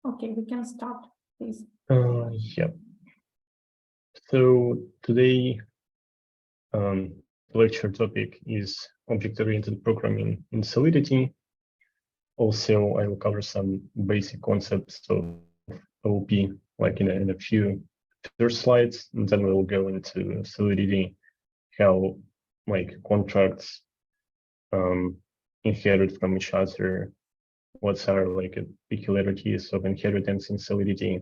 Okay, we can start, please. Yeah. So today, the lecture topic is object-oriented programming in Solidity. Also, I will cover some basic concepts of OOP, like in a few first slides, and then we'll go into Solidity, how like contracts inherit from each other, what are like peculiarities of inheritance in Solidity,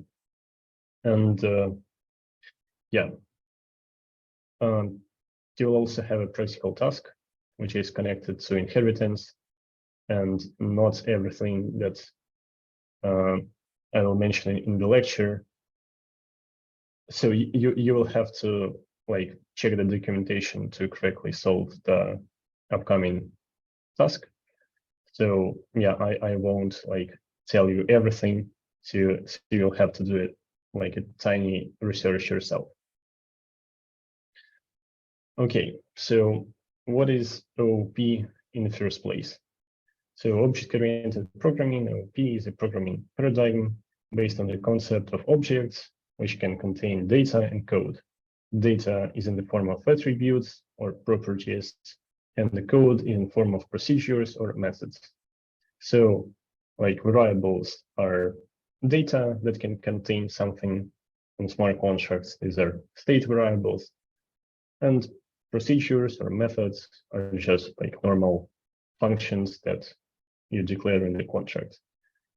and yeah. You will also have a practical task, which is connected to inheritance, and not everything that I will mention in the lecture. So you will have to like check the documentation to correctly solve the upcoming task. So yeah, I won't like tell you everything. So you'll have to do it like a tiny research yourself. Okay, so what is OOP in the first place? So object-oriented programming, OOP, is a programming paradigm based on the concept of objects, which can contain data and code. Data is in the form of attributes or properties, and the code in the form of procedures or methods. So like variables are data that can contain something. In smart contracts, these are state variables. And procedures or methods are just like normal functions that you declare in the contract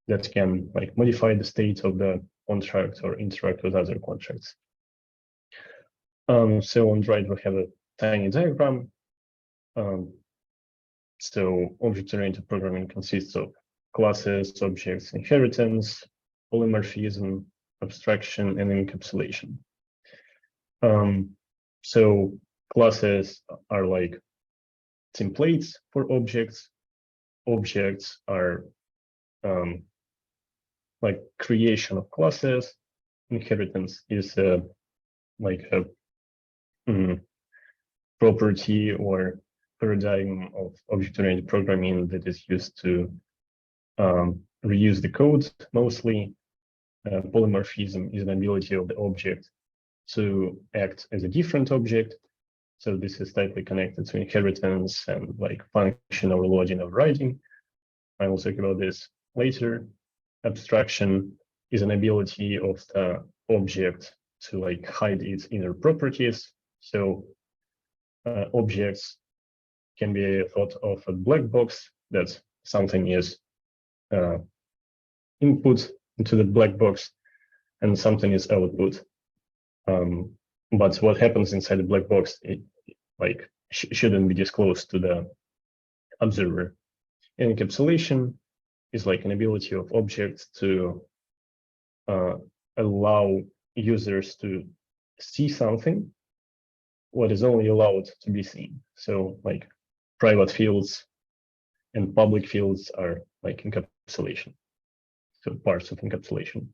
that can like modify the state of the contract or interact with other contracts. So on the right, we have a tiny diagram. So object-oriented programming consists of classes, objects, inheritance, polymorphism, abstraction, and encapsulation. So classes are like templates for objects. Objects are like creation of classes. Inheritance is like a property or paradigm of object-oriented programming that is used to reuse the code mostly. Polymorphism is an ability of the object to act as a different object. So this is tightly connected to inheritance and like function overloading of writing. I will talk about this later. Abstraction is an ability of the object to like hide its inner properties. So objects can be thought of a black box, that something is input into the black box and something is output. But what happens inside the black box, it like shouldn't be disclosed to the observer. Encapsulation is like an ability of objects to allow users to see something what is only allowed to be seen. So like private fields and public fields are like encapsulation, so parts of encapsulation.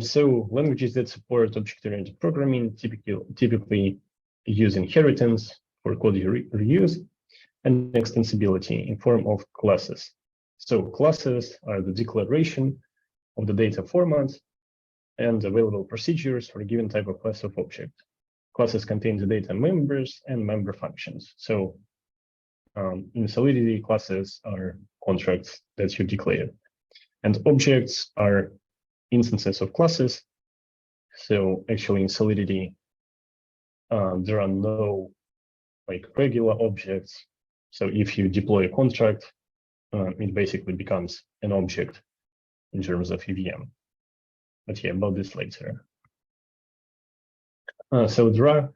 So languages that support object-oriented programming typically use inheritance for code reuse and extensibility in form of classes. So classes are the declaration of the data format and available procedures for a given type of class of object. Classes contain the data members and member functions. So in Solidity, classes are contracts that you declare, and objects are instances of classes. So actually in Solidity, there are no like regular objects. So if you deploy a contract, it basically becomes an object in terms of EVM. But yeah, about this later. So there are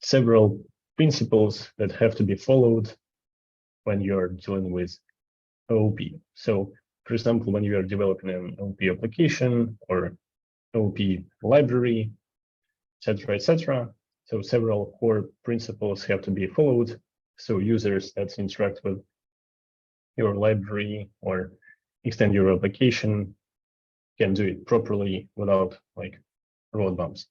several principles that have to be followed when you're dealing with OOP. So for example, when you are developing an OOP application or OOP library, etc. So several core principles have to be followed. So users that interact with your library or extend your application can do it properly without like road bumps.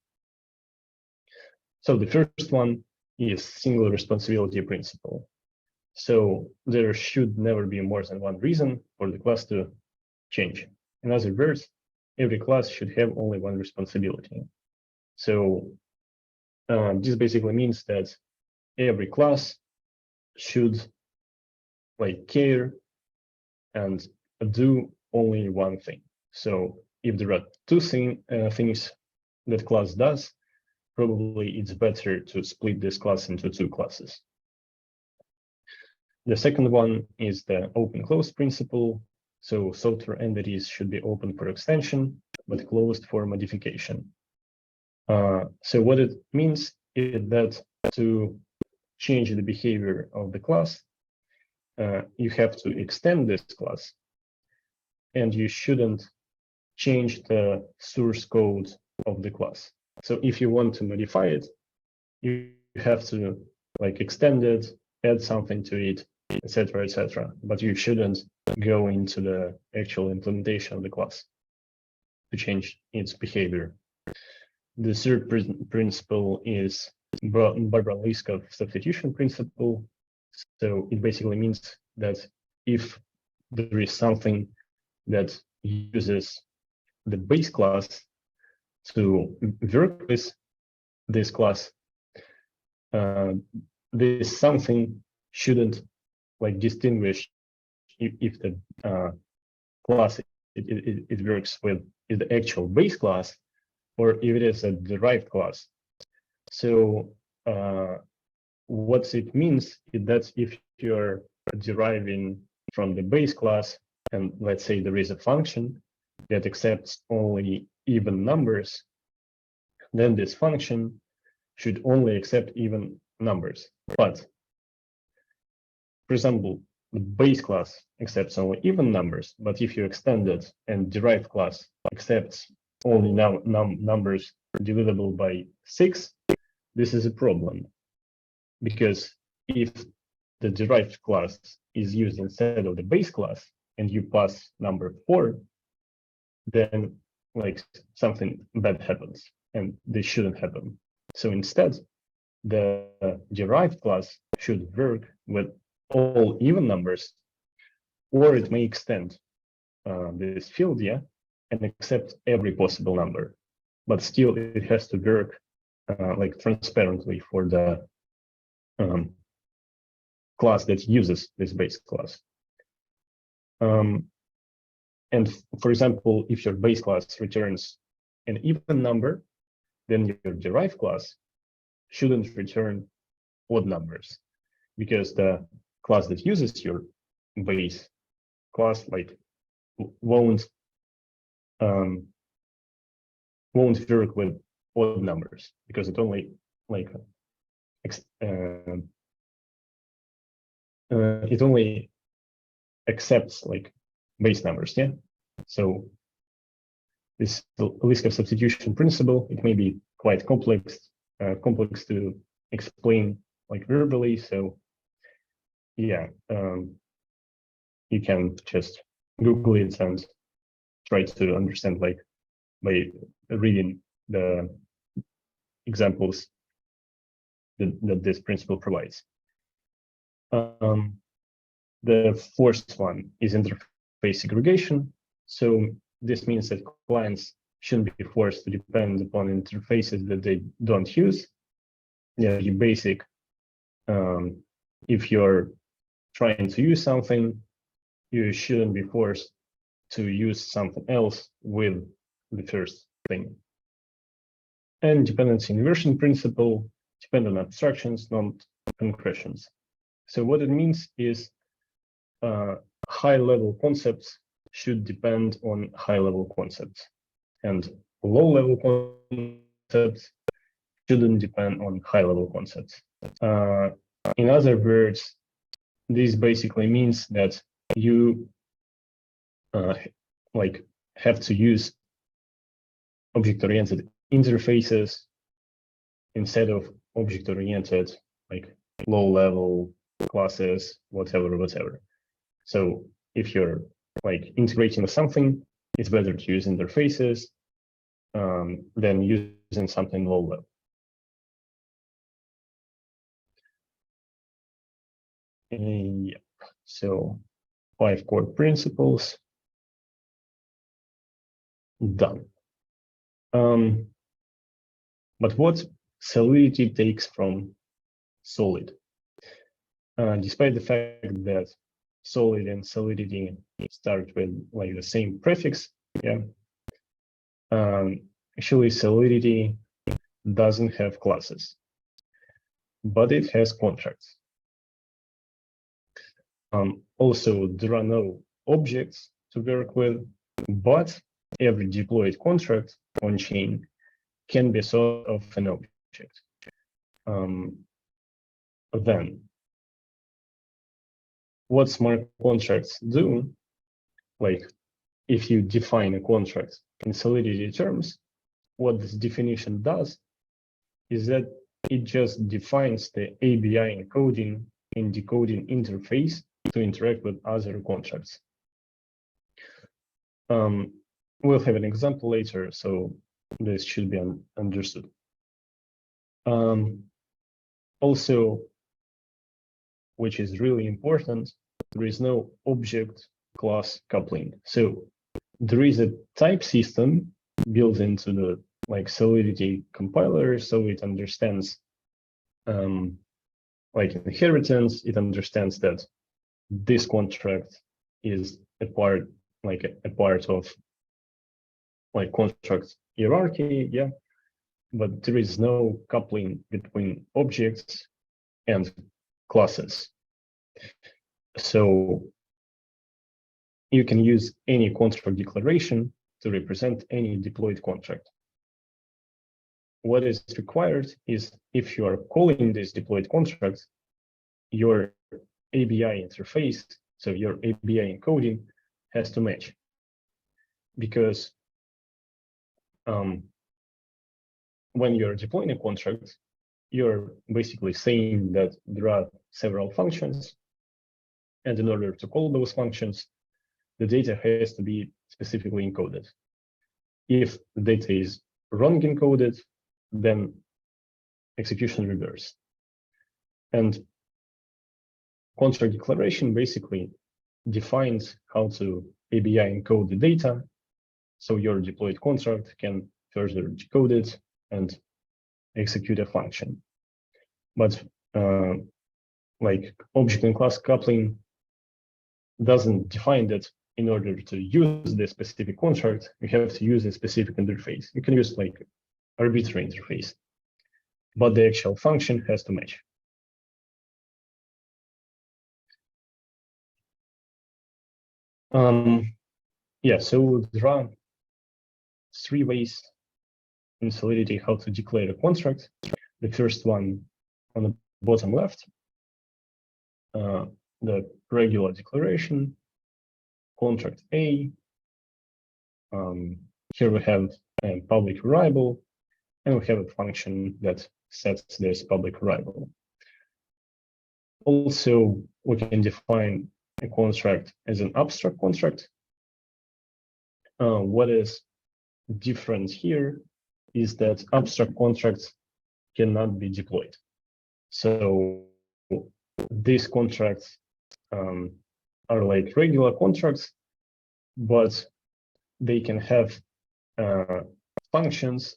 So the first one is single responsibility principle. So there should never be more than one reason for the class to change. In other words, every class should have only one responsibility. So this basically means that every class should care and do only one thing. So if there are two things that class does, probably it's better to split this class into two classes. The second one is the open-close principle. So software entities should be open for extension, but closed for modification. So what it means is that to change the behavior of the class, you have to extend this class, and you shouldn't change the source code of the class. So if you want to modify it, you have to extend it, add something to it, etc., etc. But you shouldn't go into the actual implementation of the class to change its behavior. The third principle is Barbara-Liskov substitution principle. So it basically means that if there is something that uses the base class to work with this class, this something shouldn't distinguish if the class it works with is the actual base class or if it is a derived class. So what it means is that if you're deriving from the base class, and let's say there is a function that accepts only even numbers, then this function should only accept even numbers. But for example, the base class accepts only even numbers, but if you extend it and derived class accepts only numbers divisible by 6, this is a problem. Because if the derived class is used instead of the base class and you pass number 4, then something bad happens, and this shouldn't happen. So instead, the derived class should work with all even numbers, or it may extend this field, and accept every possible number. But still, it has to work transparently for the class that uses this base class. And for example, if your base class returns an even number, then your derived class shouldn't return odd numbers, because the class that uses your base class won't work with odd numbers, because it only it only accepts base numbers, So this Liskov substitution principle, it may be quite complex to explain verbally. So you can just Google it and try to understand by reading the examples that this principle provides. The fourth one is interface segregation. So this means that clients shouldn't be forced to depend upon interfaces that they don't use. You basic, if you're trying to use something, you shouldn't be forced to use something else with the first thing. And dependency inversion principle, dependent abstractions, non-concretions. So what it means is high-level concepts should depend on high-level concepts, and low-level concepts shouldn't depend on high-level concepts. In other words, this basically means that you have to use object-oriented interfaces instead of object-oriented low-level classes, whatever. So if you're integrating with something, it's better to use interfaces than using something low-level. Yep. So 5 core principles. Done. But what Solidity takes from Solid? Despite the fact that Solid and Solidity start with like the same prefix, yeah. Actually, Solidity doesn't have classes, but it has contracts. Also, there are no objects to work with, but every deployed contract on chain can be sort of an object. Then, what smart contracts do, like if you define a contract in Solidity terms, what this definition does is that it just defines the ABI encoding and decoding interface to interact with other contracts. We'll have an example later, so this should be understood. Also, which is really important, there is no object class coupling. So there is a type system built into the like Solidity compiler, so it understands like inheritance. It understands that this contract is a part of like contract hierarchy, yeah. But there is no coupling between objects and classes. So you can use any contract declaration to represent any deployed contract. What is required is if you are calling this deployed contract, your ABI interface, so your ABI encoding has to match. Because when you're deploying a contract, you're basically saying that there are several functions, and in order to call those functions, the data has to be specifically encoded. If the data is wrong encoded, then execution reverse. And contract declaration basically defines how to ABI encode the data, so your deployed contract can further decode it and execute a function. But like object and class coupling doesn't define that in order to use the specific contract, you have to use a specific interface. You can use like arbitrary interface, but the actual function has to match. Yeah, so there are 3 ways in Solidity how to declare a contract. The first one on the bottom left, the regular declaration, contract A. Here we have a public variable, and we have a function that sets this public variable. Also, we can define a contract as an abstract contract. What is different here is that abstract contracts cannot be deployed. So these contracts are like regular contracts, but they can have functions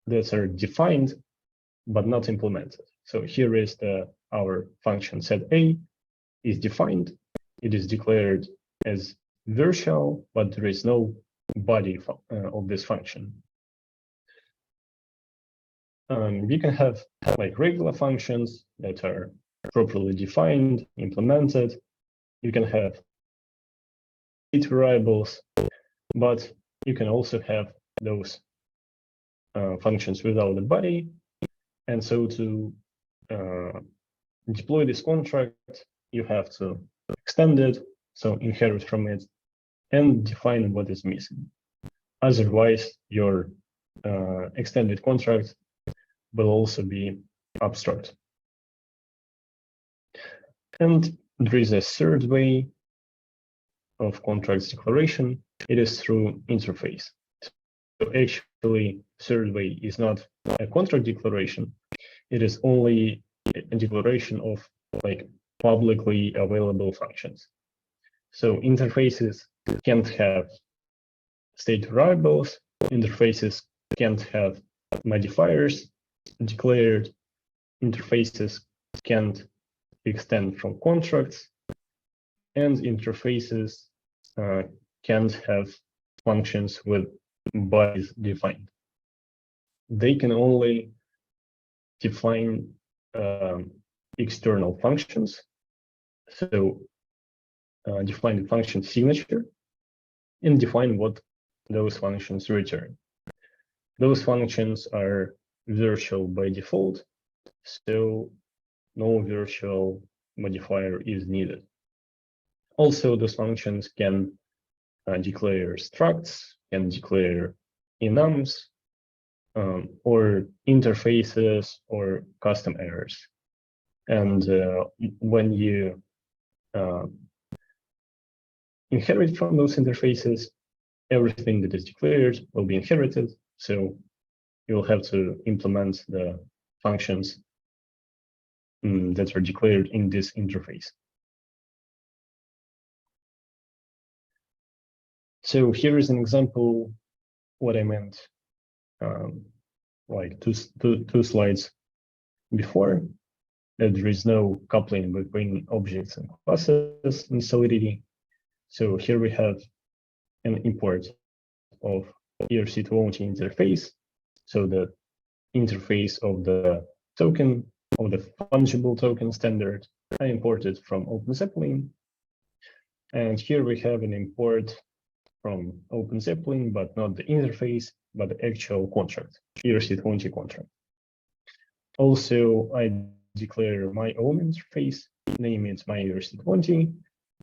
that are defined but not implemented. So here is our function set A is defined. It is declared as virtual, but there is no body of this function. We can have like regular functions that are properly defined, implemented. You can have variables, but you can also have those functions without a body. And so to deploy this contract, you have to extend it, so inherit from it, and define what is missing. Otherwise, your extended contract will also be abstract. And there is a third way of contracts declaration. It is through interface. So actually, third way is not a contract declaration. It is only a declaration of like publicly available functions. So interfaces can't have state variables, interfaces can't have modifiers declared, interfaces can't extend from contracts, and interfaces can't have functions with bodies defined. They can only define external functions. So define the function signature and define what those functions return. Those functions are virtual by default, so no virtual modifier is needed. Also, those functions can declare structs, can declare enums, or interfaces or custom errors. And when you inherit from those interfaces, everything that is declared will be inherited. So you'll have to implement the functions that are declared in this interface. So here is an example what I meant like two slides before, that there is no coupling between objects and classes in Solidity. So here we have an import of ERC20 interface. So the interface of the token, of the fungible token standard, I imported from OpenZeppelin. And here we have an import from OpenZeppelin, but not the interface, but the actual contract, ERC20 contract. Also, I declare my own interface, name it my ERC20,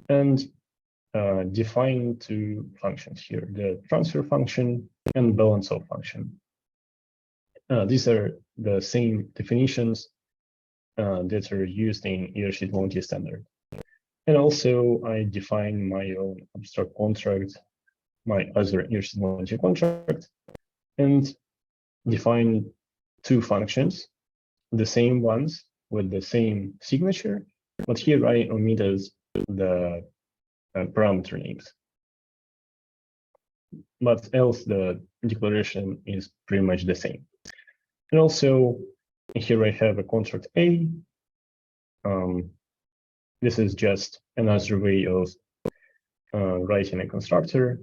and define two functions here, the transfer function and balance of function. These are the same definitions that are used in ERC20 standard. And also, I define my own abstract contract, my other ERC20 contract, and define two functions, the same ones with the same signature, but here I omitted the parameter names. But else the declaration is pretty much the same. And also here I have a contract A. This is just another way of writing a constructor.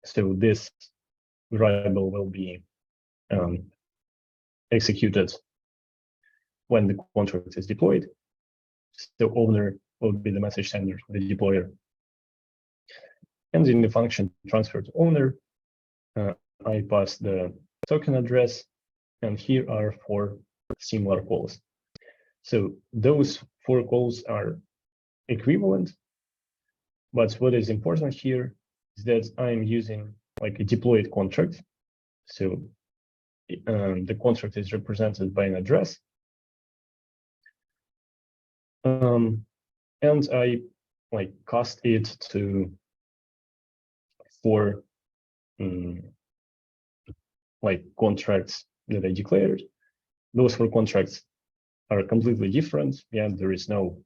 So this variable will be executed when the contract is deployed. So owner will be the message sender, the deployer. And in the function transfer to owner, I pass the token address, and here are 4 similar calls. So those 4 calls are equivalent, but what is important here is that I'm using like a deployed contract. So the contract is represented by an address. And I like cast it to 4 like contracts that I declared. Those 4 contracts are completely different. Yeah, there is no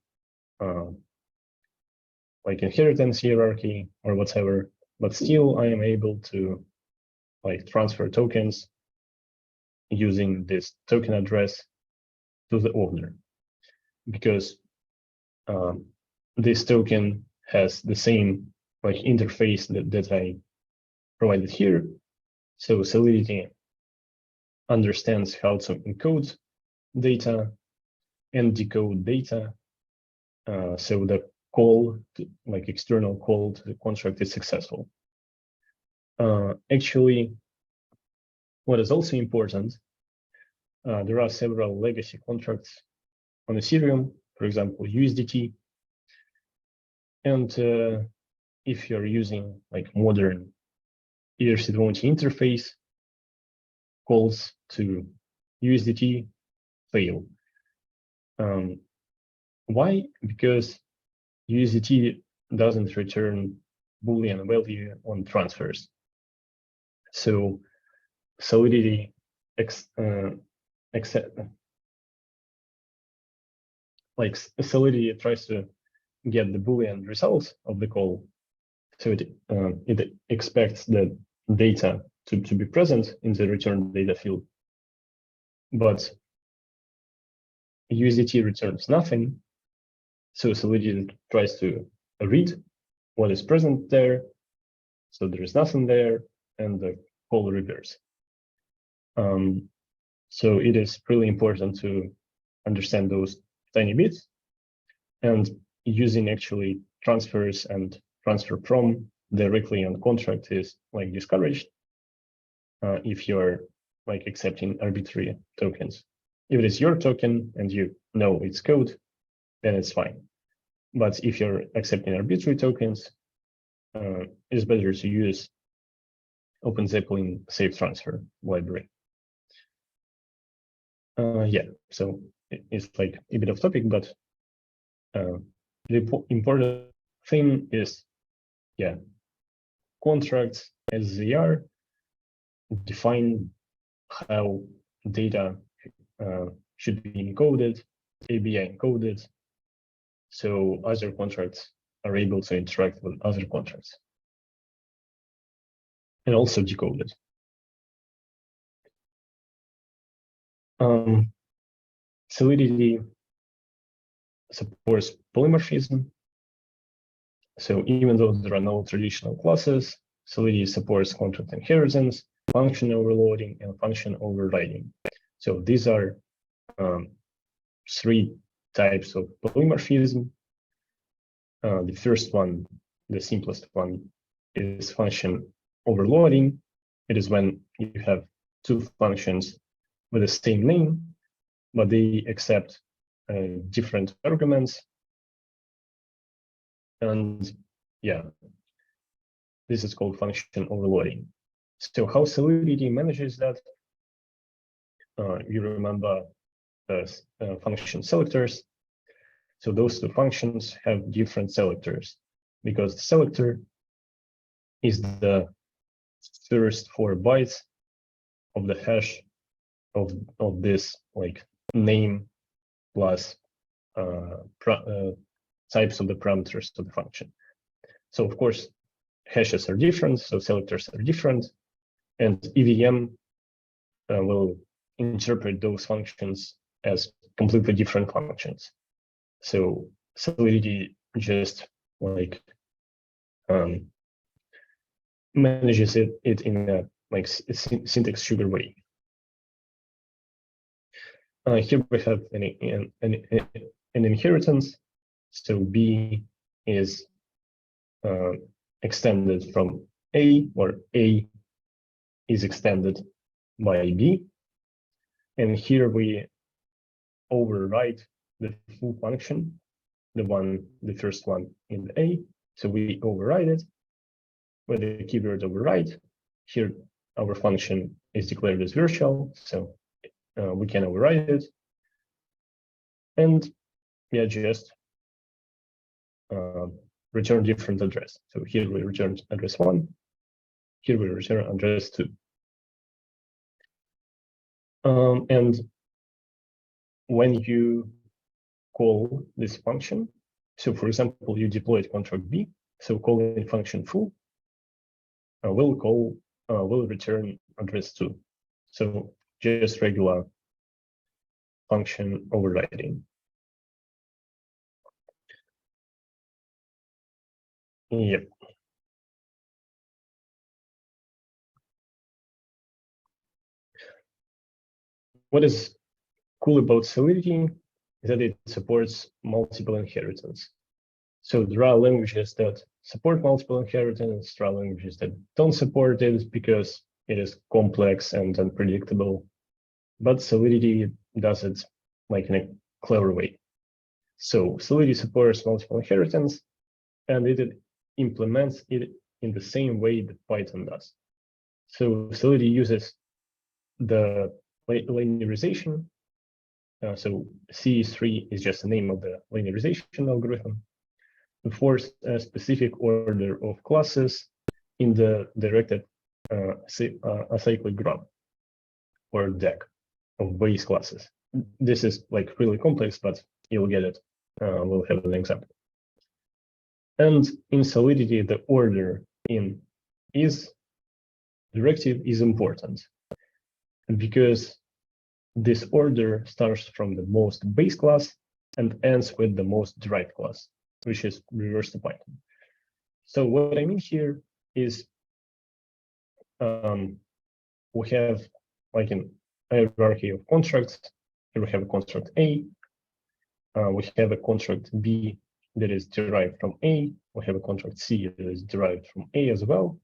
like inheritance hierarchy or whatever, but still I am able to like transfer tokens using this token address to the owner, because this token has the same like interface that I provided here. So Solidity understands how to encode data and decode data. So the call, like external call to the contract is successful. Actually, what is also important, there are several legacy contracts on Ethereum, for example, USDT. And if you're using like modern ERC20 interface, calls to USDT fail. Why? Because USDT doesn't return Boolean value on transfers. So Solidity like Solidity tries to get the Boolean results of the call. So it expects the data to be present in the return data field. But USDT returns nothing. So Solidity tries to read what is present there. So there is nothing there, and the call reverse. So it is really important to understand those tiny bits, and using actually transfers and transfer from directly on contract is like discouraged if you're like accepting arbitrary tokens. If it is your token and you know its code, then it's fine. But if you're accepting arbitrary tokens, it's better to use OpenZeppelin safe transfer library. Yeah, so it's like a bit off topic, but the important thing is, yeah, contracts as they are define how data should be encoded, ABI encoded, so other contracts are able to interact with other contracts, and also decoded. Solidity supports polymorphism. So even though there are no traditional classes, Solidity supports contract inheritance, function overloading, and function overriding. So these are three types of polymorphism. The first one, the simplest one, is function overloading. It is when you have two functions with the same name, but they accept different arguments. And yeah, this is called function overloading. So how Solidity manages that? You remember the function selectors. So those two functions have different selectors because the selector is the first 4 bytes of the hash of this like name plus types of the parameters of the function. So of course, hashes are different, so selectors are different, and EVM will interpret those functions as completely different functions. So Solidity just like manages it in a like syntax sugar way. Here we have an inheritance. So B is extended from A, or A is extended by B. And here we override the full function, the first one in the A. So we override it with the keyword override. Here our function is declared as virtual, so we can override it. And yeah, just return different address. So here we return address 1, here we return address 2. And when you call this function, so for example, you deployed contract B, so calling function foo will return address 2. So just regular function overriding. Yep. What is cool about Solidity is that it supports multiple inheritance. So there are languages that support multiple inheritance, there are languages that don't support it because it is complex and unpredictable. But Solidity does it like in a clever way. So Solidity supports multiple inheritance, and it implements it in the same way that Python does. So Solidity uses the linearization. So C3 is just the name of the linearization algorithm to force a specific order of classes in the directed acyclic graph or deck of base classes. This is like really complex, but you'll get it we'll have an example. And in Solidity, the order in is directive is important, and because this order starts from the most base class and ends with the most derived class, which is reverse to Python. So what I mean here is we have like an hierarchy of constructs. Here we have a construct A. We have a construct B that is derived from A. We have a construct C that is derived from A as well.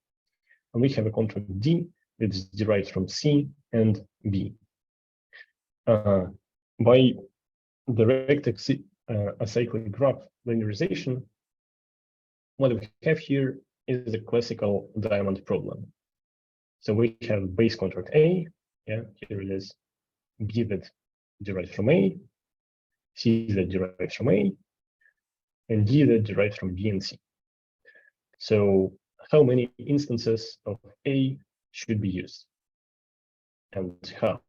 And we have a construct D that is derived from C and B. By direct acyclic graph linearization, what we have here is a classical diamond problem. So we have base contract A, yeah, here it is, B that derived from A, C that derived from A, and D that derived from B and C. So how many instances of A should be used? And how?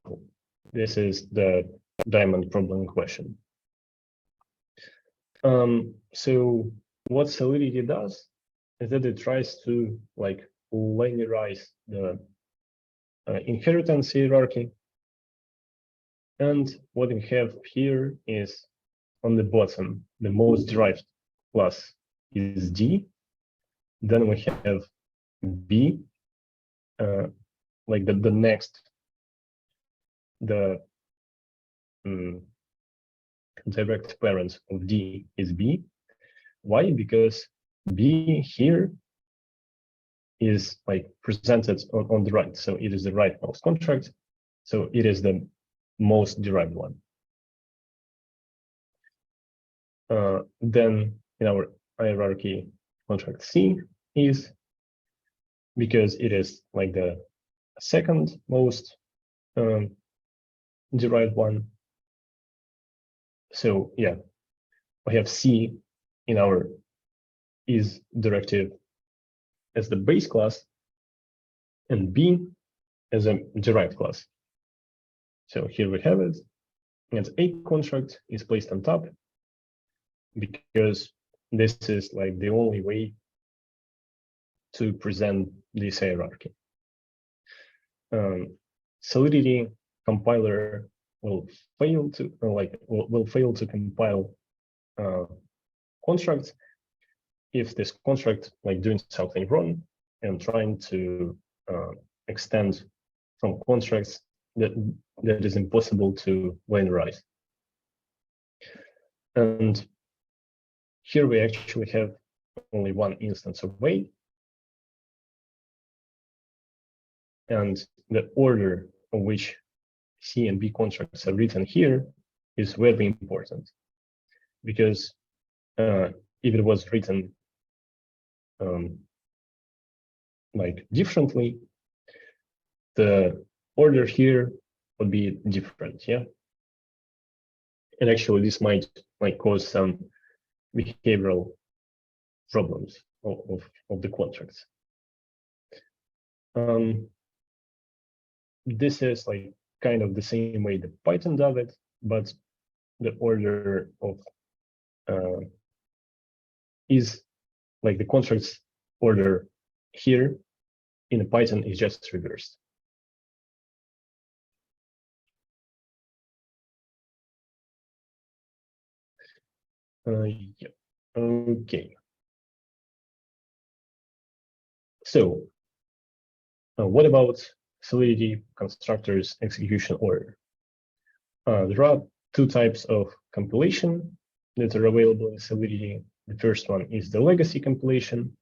This is the diamond problem question. So what Solidity does is that it tries to like linearize the inheritance hierarchy. And what we have here is on the bottom, the most derived class is D. Then we have B, like the next, the direct parent of D is B. Why? Because B here is like presented on the right. So it is the rightmost contract. So it is the most derived one. Then in our hierarchy, contract C is because it is like the second most derived one. So yeah, we have C in our is directive as the base class and B as a derived class. So here we have it, and A contract is placed on top because this is like the only way to present this hierarchy. Solidity compiler will fail to will fail to compile constructs if this construct like doing something wrong and trying to extend from constructs that is impossible to linearize. And here we actually have only one instance of A, and the order of which C and B contracts are written here is very important, because if it was written like differently, the order here would be different, yeah. And actually, this might like cause some behavioral problems of the contracts. This is like kind of the same way that Python does it, but the order of is like the contracts order here in Python is just reversed. Yeah. Okay. So what about Solidity constructors execution order? There are two types of compilation that are available in Solidity. The first one is the legacy compilation,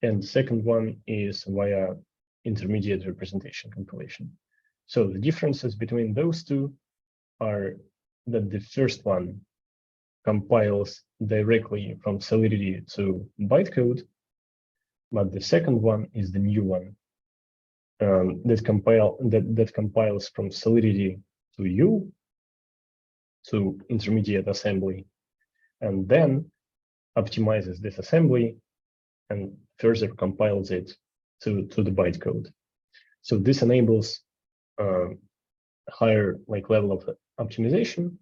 and the second one is via intermediate representation compilation. So the differences between those two are that the first one compiles directly from Solidity to bytecode, but the second one is the new one that compiles from Solidity to U, to intermediate assembly, and then optimizes this assembly and further compiles it to the bytecode. So this enables higher like level of optimization,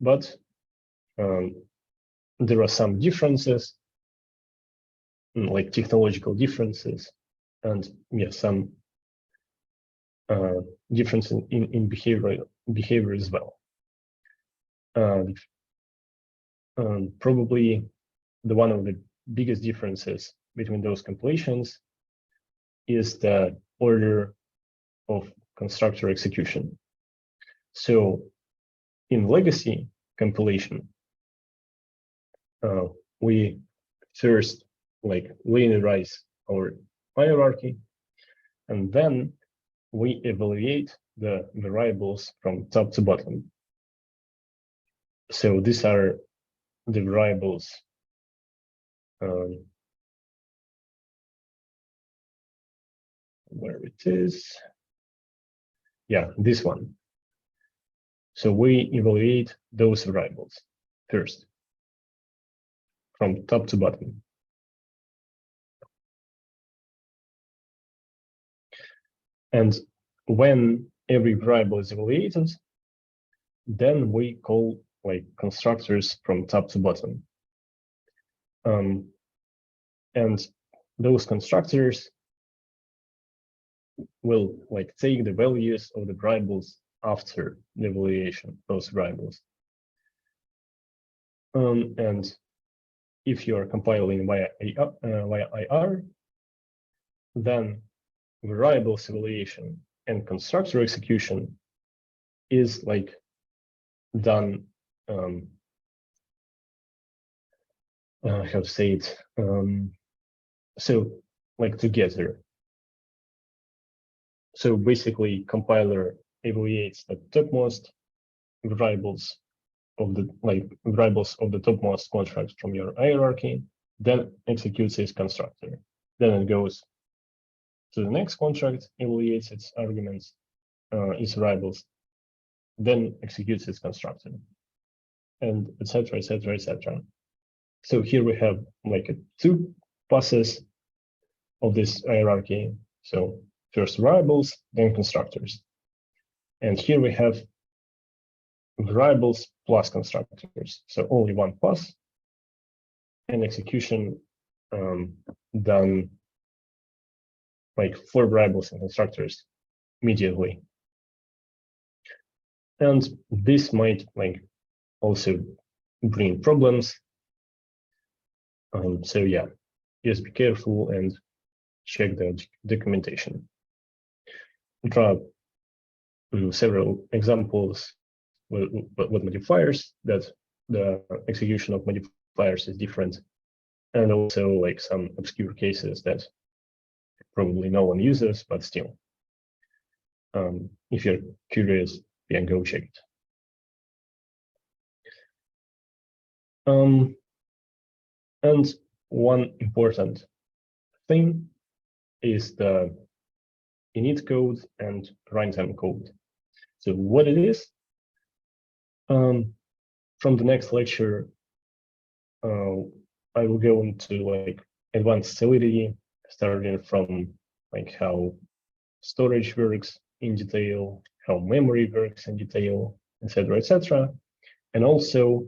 but there are some differences, like technological differences, and yeah, some difference in behavior as well. Probably one of the biggest differences between those compilations is the order of constructor execution. So in legacy compilation, we first linearize our hierarchy, and then we evaluate the variables from top to bottom. So these are the variables where it is. Yeah, this one. So we evaluate those variables first from top to bottom. And when every variable is evaluated, then we call constructors from top to bottom. And those constructors will take the values of the variables after the evaluation of those variables. And if you are compiling via IR, then variables evaluation and constructor execution is done how to say it, so together. So basically compiler evaluates the topmost variables of the variables of the topmost contract from your hierarchy, then executes its constructor. Then it goes to the next contract, evaluates its arguments, its variables, then executes its constructor, and etc., etc., etc. So here we have two passes of this hierarchy. So first variables, then constructors. And here we have variables plus constructors. So only one pass, and execution done for variables and constructors immediately. And this might also bring problems. So yeah, just be careful and check the documentation. There are several examples with modifiers that the execution of modifiers is different, and also some obscure cases that probably no one uses, but still, if you're curious, yeah, go check it. And one important thing is the init code and runtime code. So what it is, from the next lecture, I will go into advanced solidity, starting from how storage works in detail, how memory works in detail, etc., etc. And also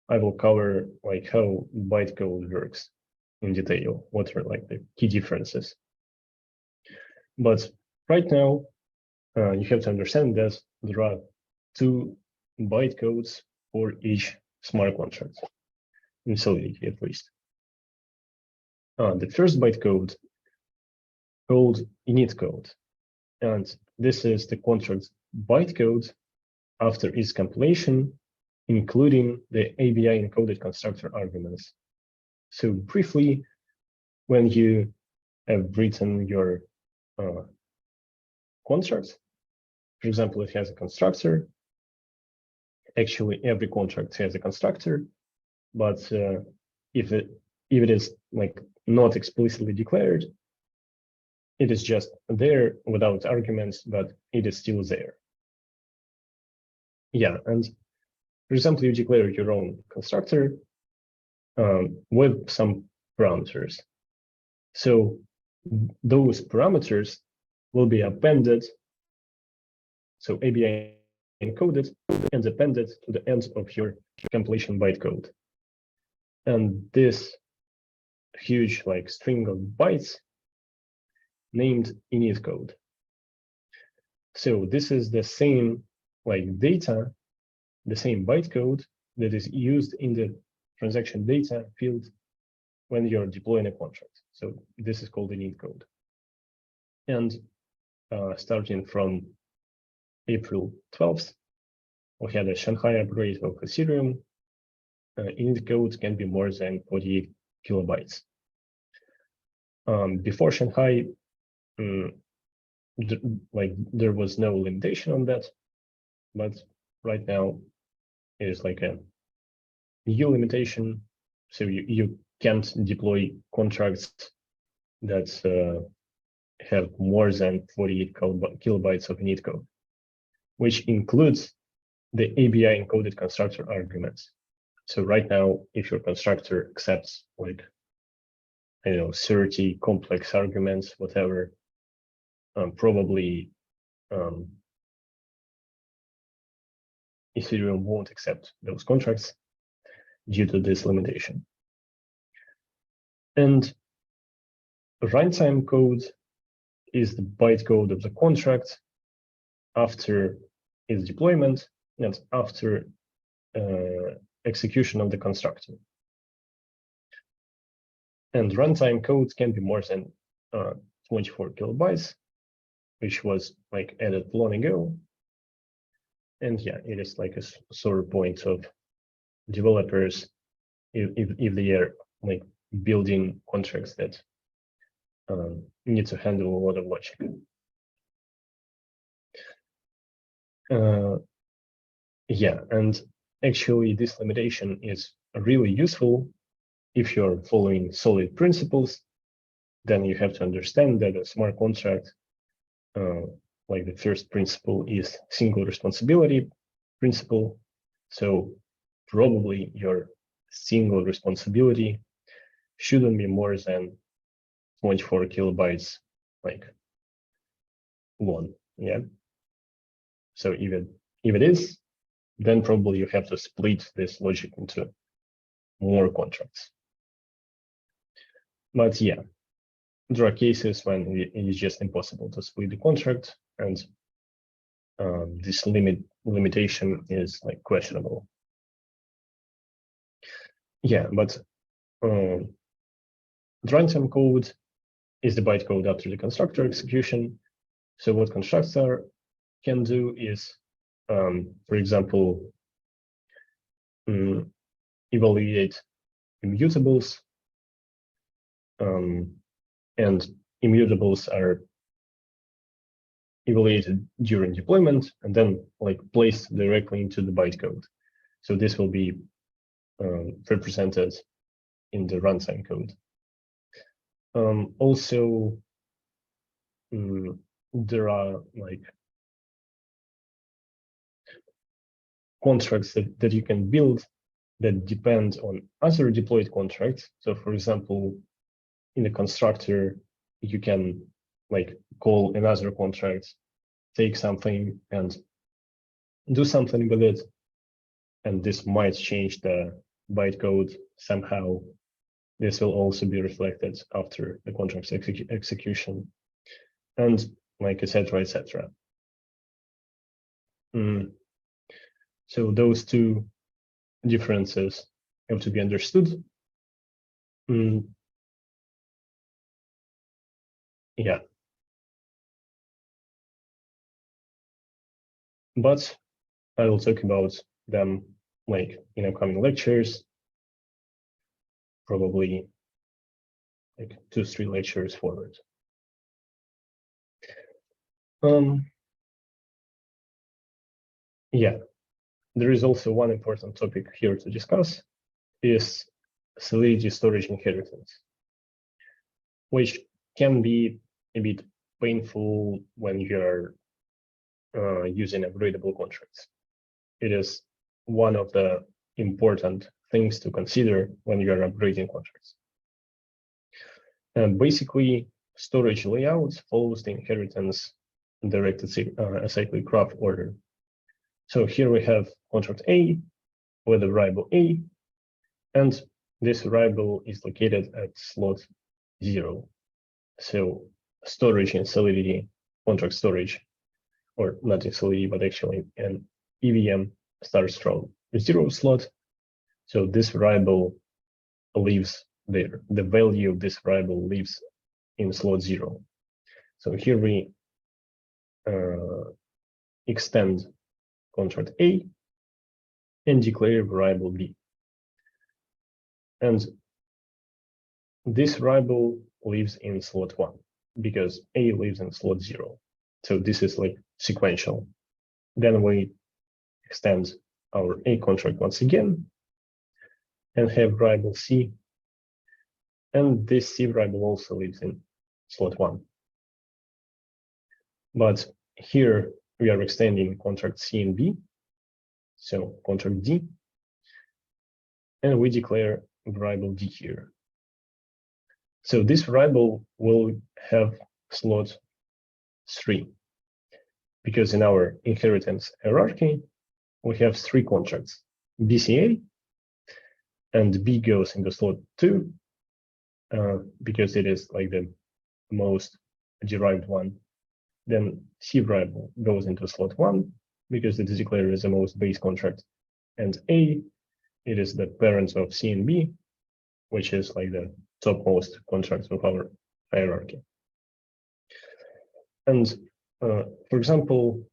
I will cover how bytecode works in detail, what are the key differences. But right now, you have to understand that there are two bytecodes for each smart contract, in Solidity at least. The first bytecode called init code, and this is the contract's bytecode after its compilation, including the ABI encoded constructor arguments. So briefly, when you have written your contract, for example, it has a constructor. Actually, every contract has a constructor, but if it is not explicitly declared, it is just there without arguments, but it is still there. Yeah, and for example, you declare your own constructor with some parameters. So those parameters will be appended, so ABI encoded and appended to the end of your compilation bytecode. and this huge like string of bytes named init code. So this is the same like data, the same bytecode that is used in the transaction data field when you're deploying a contract. So this is called init code. And starting from April 12th, we had a Shanghai upgrade of Ethereum. Init code can be more than 48 kilobytes. Before Shanghai, there was no limitation on that, but right now it is like a new limitation. So you can't deploy contracts that have more than 48 kilobytes of init code, which includes the ABI encoded constructor arguments. So right now, if your constructor accepts like, 30 complex arguments, whatever, probably Ethereum won't accept those contracts due to this limitation. And runtime code is the bytecode of the contract after its deployment and after execution of the constructor. And runtime code can be more than 24 kilobytes, which was like added long ago. And yeah, it is like a sore point of developers if they are like building contracts that need to handle a lot of logic. Yeah, and actually this limitation is really useful if you're following solid principles. Then you have to understand that a smart contract, like the first principle is single responsibility principle. So probably your single responsibility shouldn't be more than 24 kilobytes like long. Yeah. So if it is, then probably you have to split this logic into more contracts. But yeah, there are cases when it is just impossible to split the contract, and this limitation is like questionable. Yeah, but the runtime code is the bytecode after the constructor execution. So what constructor can do is, for example, evaluate immutables, and immutables are evaluated during deployment and then like placed directly into the bytecode. So this will be represented in the runtime code. Also, there are like contracts that you can build that depend on other deployed contracts. So for example, in the constructor, you can like call another contract, take something and do something with it. And this might change the bytecode somehow. This will also be reflected after the contract's execution, and like etc. etc. So those two differences have to be understood. Yeah. But I will talk about them like in upcoming lectures, probably like 2-3 lectures forward. Yeah, there is also one important topic here to discuss, is Solidity storage inheritance, which can be a bit painful when you're using upgradable contracts. It is one of the important things to consider when you're upgrading contracts. And basically, storage layout follows the inheritance directed acyclic graph order. So here we have contract A with a variable A, and this variable is located at slot 0. So storage in Solidity, contract storage, or not in Solidity, but actually an EVM starts from 0 slot. So this variable lives there. The value of this variable lives in slot 0. So here we extend contract A and declare variable B. And this variable lives in slot 1 because A lives in slot 0. So this is like sequential. Then we extend our A contract once again and have variable C. And this C variable also lives in slot 1. But here we are extending contract C and B, so contract D, and we declare variable D here. So this variable will have slot 3, because in our inheritance hierarchy, we have 3 contracts, BCA, and B goes into slot 2, because it is like the most derived one. Then C variable goes into slot 1 because it is declared as the most base contract, and A, it is the parent of C and B, which is like the topmost contracts of our hierarchy. And for example,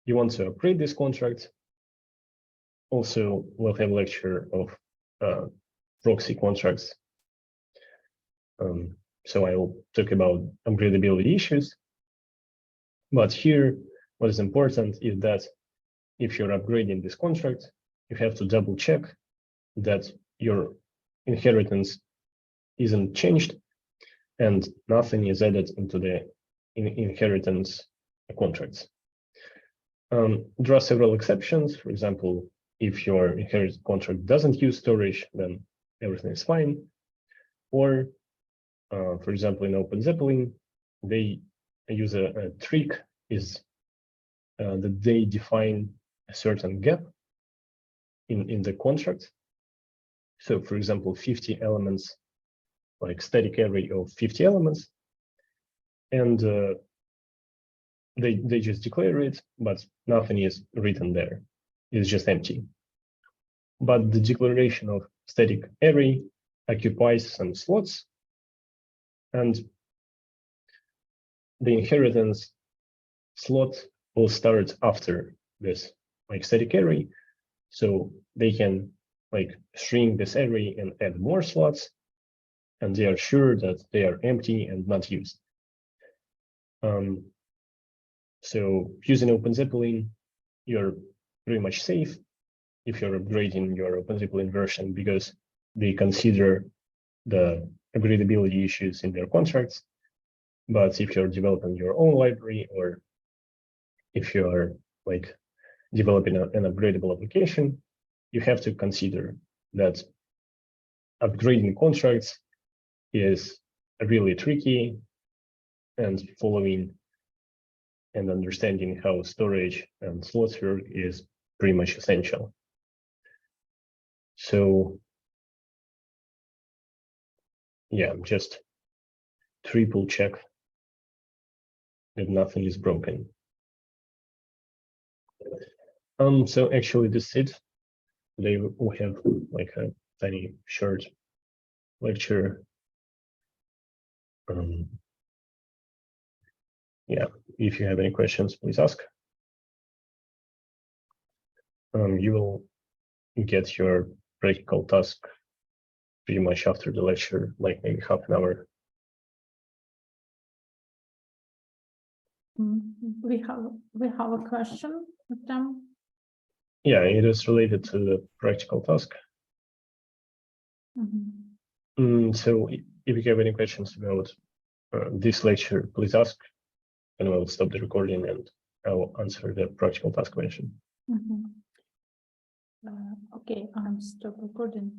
you want to upgrade this contract. Also, we'll have a lecture of proxy contracts. So I will talk about upgradability issues. But here, what is important is that if you're upgrading this contract, you have to double check that your inheritance isn't changed and nothing is added into the inheritance contracts. There are several exceptions. For example, if your inheritance contract doesn't use storage, then everything is fine. Or, for example, in OpenZeppelin, they use a trick is that they define a certain gap in the contract. So, for example, 50 elements, like static array of 50 elements, and they just declare it, but nothing is written there. It's just empty. But the declaration of static array occupies some slots, and the inheritance slot will start after this like static array. So they can like shrink this array and add more slots, and they are sure that they are empty and not used. So using OpenZeppelin, you're pretty much safe if you're upgrading your OpenZeppelin version, because they consider the upgradability issues in their contracts. But if you're developing your own library, or if you are like developing an upgradable application, you have to consider that upgrading contracts is really tricky, and following and understanding how storage and slots work is pretty much essential. So yeah, just triple check that nothing is broken. So actually this is it. Today we have like a tiny short lecture. Yeah, if you have any questions, please ask. You will get your practical task pretty much after the lecture, like maybe half an hour. We have a question with them. Yeah, it is related to the practical task. So if you have any questions about this lecture, please ask, and we'll stop the recording and I'll answer the practical task question. Okay, I'm stop recording.